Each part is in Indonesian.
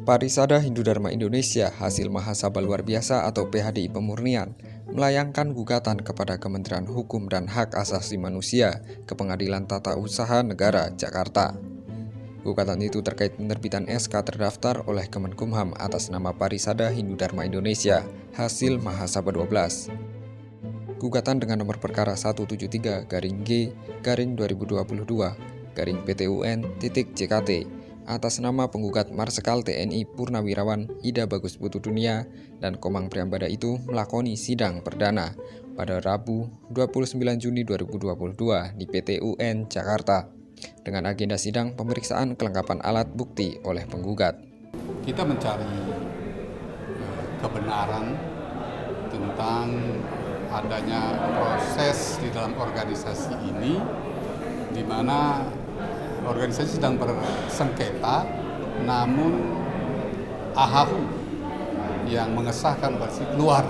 Parisada Hindu Dharma Indonesia hasil Mahasabha Luar Biasa atau PHDI Pemurnian melayangkan gugatan kepada Kementerian Hukum dan Hak Asasi Manusia ke Pengadilan Tata Usaha Negara Jakarta. Gugatan itu terkait penerbitan SK terdaftar oleh Kemenkumham atas nama Parisada Hindu Dharma Indonesia hasil Mahasabha 12. Gugatan dengan nomor perkara 173-G-2022-PTUN.JKT atas nama penggugat Marsikal TNI Purnawirawan Ida Bagus Putudunia dan Komang Priambada itu melakoni sidang perdana pada Rabu 29 Juni 2022 di PT UN Jakarta dengan agenda sidang pemeriksaan kelengkapan alat bukti oleh penggugat. Kita mencari kebenaran tentang adanya proses di dalam organisasi ini di mana organisasi sedang bersengketa, namun AHU yang mengesahkan versi keluar.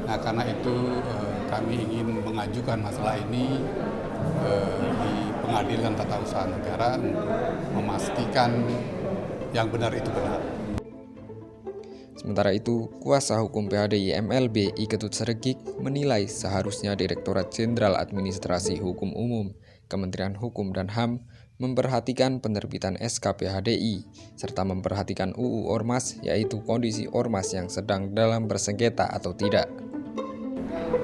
Nah, karena itu kami ingin mengajukan masalah ini di Pengadilan Tata Usaha Negara untuk memastikan yang benar itu benar. Sementara itu, kuasa hukum PHDI MLB I Ketut Sregik menilai seharusnya Direktorat Jenderal Administrasi Hukum Umum Kementerian Hukum dan HAM memperhatikan penerbitan SK PHDI serta memperhatikan UU Ormas, yaitu kondisi ormas yang sedang dalam bersengketa atau tidak.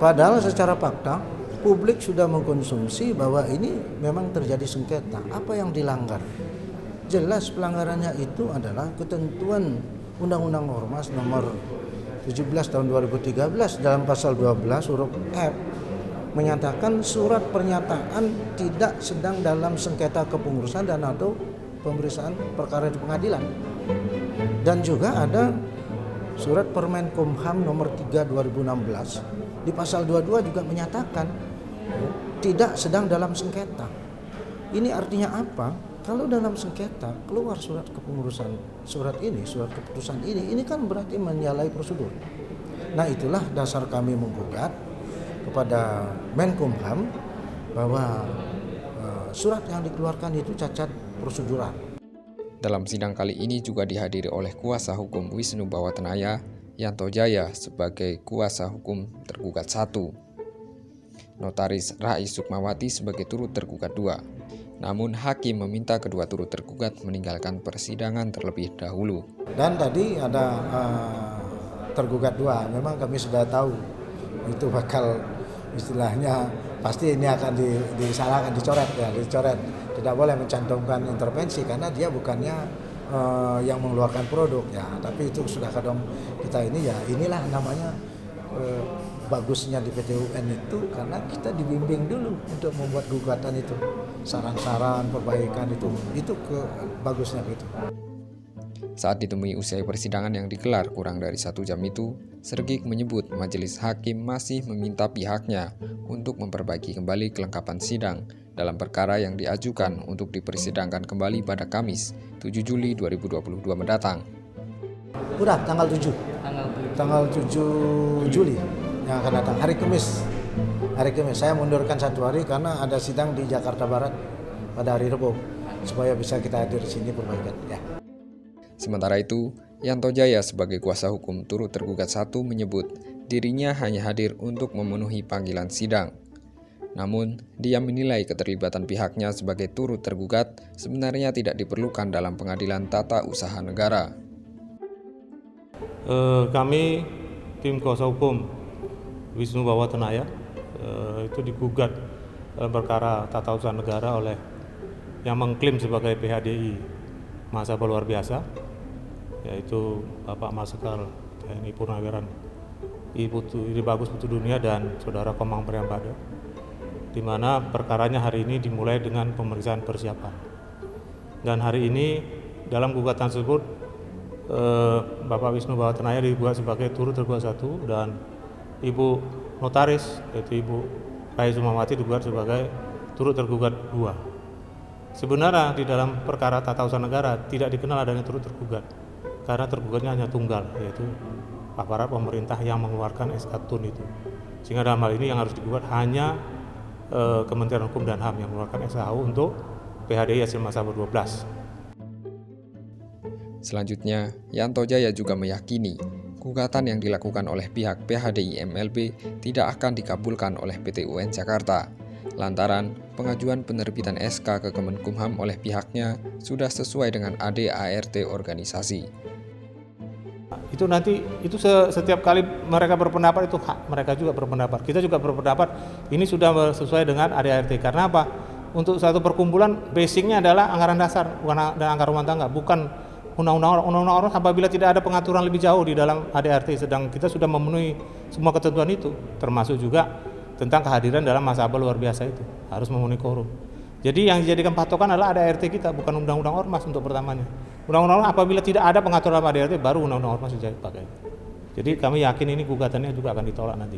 Padahal secara fakta publik sudah mengkonsumsi bahwa ini memang terjadi sengketa. Apa yang dilanggar? Jelas pelanggarannya itu adalah ketentuan Undang-Undang Ormas nomor 17 tahun 2013 dalam pasal 12 huruf F menyatakan surat pernyataan tidak sedang dalam sengketa kepengurusan dan atau pemeriksaan perkara di pengadilan. Dan juga ada surat Permenkumham nomor 3 2016 di pasal 22 juga menyatakan tidak sedang dalam sengketa. Ini artinya apa? Kalau dalam sengketa keluar surat kepengurusan, surat keputusan ini kan berarti menyalahi prosedur. Nah, itulah dasar kami menggugat kepada Menkumham bahwa surat yang dikeluarkan itu cacat prosedural. Dalam sidang kali ini juga dihadiri oleh kuasa hukum Wisnu Bawatenaya Yanto Jaya sebagai kuasa hukum tergugat 1, Notaris Rai Sukmawati sebagai turut tergugat 2. Namun hakim meminta kedua turut tergugat meninggalkan persidangan terlebih dahulu. Dan tadi ada tergugat 2, memang kami sudah tahu itu bakal istilahnya pasti ini akan disalahkan, dicoret. Tidak boleh mencantumkan intervensi karena dia bukannya yang mengeluarkan produk ya, tapi itu sudah kadang kita ini ya inilah namanya bagusnya di PT UN itu karena kita dibimbing dulu untuk membuat gugatan itu, saran-saran perbaikan itu bagusnya gitu. Saat ditemui usai persidangan yang digelar kurang dari 1 jam itu, Sregik menyebut majelis hakim masih meminta pihaknya untuk memperbaiki kembali kelengkapan sidang dalam perkara yang diajukan untuk dipersidangkan kembali pada Kamis 7 Juli 2022 mendatang. Udah tanggal 7 Juli yang akan datang, hari Kamis. Saya mundurkan 1 hari karena ada sidang di Jakarta Barat pada hari Rabu supaya bisa kita hadir di sini perbaikan ya. Sementara itu, Yanto Jaya sebagai kuasa hukum turut tergugat 1 menyebut dirinya hanya hadir untuk memenuhi panggilan sidang. Namun, dia menilai keterlibatan pihaknya sebagai turut tergugat sebenarnya tidak diperlukan dalam Pengadilan Tata Usaha Negara. Kami tim kuasa hukum Wisnu Bawatenaya itu digugat dalam perkara Tata Usaha Negara oleh yang mengklaim sebagai PHDI Mahasabha Luar Biasa, yaitu Bapak Marsikal TNI Purnawirawan Ida Bagus Putudunia dan Saudara Komang Priambada, di mana perkaranya hari ini dimulai dengan pemeriksaan persiapan. Dan hari ini dalam gugatan tersebut Bapak Wisnu Bawatenaya digugat sebagai turut tergugat 1 dan Ibu Notaris yaitu Ibu Rai Sukmawati digugat sebagai turut tergugat 2. Sebenarnya di dalam perkara tata usaha negara tidak dikenal adanya turut tergugat karena tergugatnya hanya tunggal, yaitu aparat pemerintah yang mengeluarkan SK TUN itu. Sehingga dalam hal ini yang harus digugat hanya Kementerian Hukum dan HAM yang mengeluarkan SKHU untuk PHDI hasil Mahasabha 12. Selanjutnya, Yanto Jaya juga meyakini gugatan yang dilakukan oleh pihak PHDI MLB tidak akan dikabulkan oleh PT UN Jakarta, lantaran pengajuan penerbitan SK ke Kemenkumham oleh pihaknya sudah sesuai dengan AD/ART organisasi. Itu nanti setiap kali mereka berpendapat itu hak mereka juga berpendapat. Kita juga berpendapat ini sudah sesuai dengan AD/ART. Karena apa? Untuk satu perkumpulan basicnya adalah anggaran dasar dan anggaran rumah tangga, bukan undang-undang ormas apabila tidak ada pengaturan lebih jauh di dalam AD/ART. Sedang kita sudah memenuhi semua ketentuan itu, termasuk juga tentang kehadiran dalam muhasabah luar biasa itu harus memenuhi quorum. Jadi yang dijadikan patokan adalah AD/ART kita, bukan undang-undang ormas untuk pertamanya. Undang-undang ormas apabila tidak ada pengaturan dalam AD/ART baru undang-undang ormas dipakai. Jadi kami yakin ini gugatannya juga akan ditolak nanti.